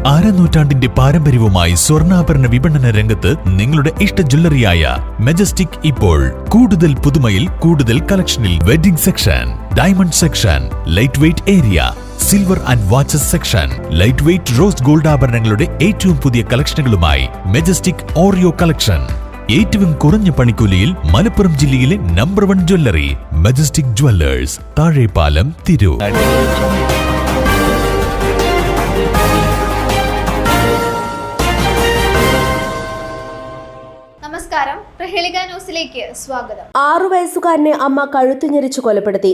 അരനൂറ്റാണ്ടിന്റെ പാരമ്പര്യവുമായി സ്വർണ്ണാഭരണ വിപണന രംഗത്ത് നിങ്ങളുടെ ഇഷ്ട ജ്വല്ലറിയായ മെജസ്റ്റിക് ഇപ്പോൾ കൂടുതൽ പുതുമയിൽ കൂടുതൽ കളക്ഷനിൽ wedding section, diamond section, light weight area, silver and watches section, light weight rose gold ആഭരണങ്ങളുടെ ഏറ്റവും പുതിയ കളക്ഷനുകളുമായി മെജസ്റ്റിക് ഓറിയോ കളക്ഷൻ. ഏറ്റവും കുറഞ്ഞ പണിക്കൂലിയിൽ മലപ്പുറം ജില്ലയിലെ number 1 jewellery majestic Jewellers, Thazhepalam, Tirur. നമസ്കാരം, പ്രഹേളിക ന്യൂസിലേക്ക് സ്വാഗതം. 6 വയസ്സുകാരനെ അമ്മ കഴുത്തുഞെരിച്ചു കൊലപ്പെടുത്തി.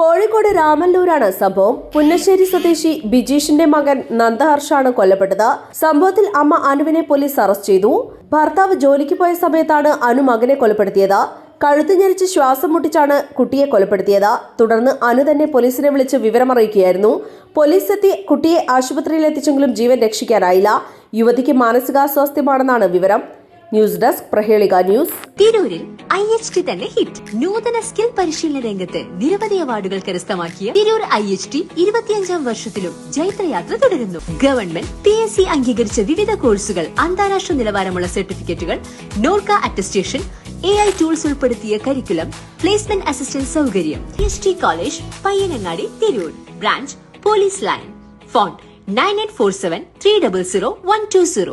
കോഴിക്കോട് രാമല്ലൂരാണ് സംഭവം. പുന്നശ്ശേരി സ്വദേശി ബിജീഷിന്റെ മകൻ നന്ദഹർഷാണ് കൊല്ലപ്പെട്ടത്. സംഭവത്തിൽ അമ്മ അനുവിനെ പോലീസ് അറസ്റ്റ് ചെയ്തു. ഭർത്താവ് ജോലിക്ക് പോയ സമയത്താണ് അനു മകനെ കൊലപ്പെടുത്തിയത്. കഴുത്തുഞെരിച്ച് ശ്വാസം മുട്ടിച്ചാണ് കുട്ടിയെ കൊലപ്പെടുത്തിയത്. തുടർന്ന് അനു തന്നെ പോലീസിനെ വിളിച്ച് വിവരമറിയിക്കുകയായിരുന്നു. പോലീസ് എത്തി കുട്ടിയെ ആശുപത്രിയിൽ എത്തിച്ചെങ്കിലും ജീവൻ രക്ഷിക്കാനായില്ല. യുവതിക്ക് മാനസികാസ്വാസ്ഥ്യമാണെന്നാണ് വിവരം. News desk, Prahelika news. തിരൂരിൽ IHT തന്നെ ഹിറ്റ്. നൂതന സ്കിൽ പരിശീലന രംഗത്ത് നിരവധി അവാർഡുകൾ കരസ്ഥമാക്കിയ തിരൂർ IHT 25ാം വർഷത്തിലും ജൈത്രയാത്ര തുടരുന്നു. ഗവൺമെന്റ് PSC അംഗീകരിച്ച വിവിധ കോഴ്സുകൾ, അന്താരാഷ്ട്ര നിലവാരമുള്ള സർട്ടിഫിക്കറ്റുകൾ, നോർക്ക അറ്റസ്റ്റേഷൻ, AI ടൂൾസ് ഉൾപ്പെടുത്തിയ കരിക്കുലം, പ്ലേസ്മെന്റ് അസിസ്റ്റന്റ് സൗകര്യം. IHT college, Payyanangadi, Tirur. Branch police line. Phone 9847 300 120.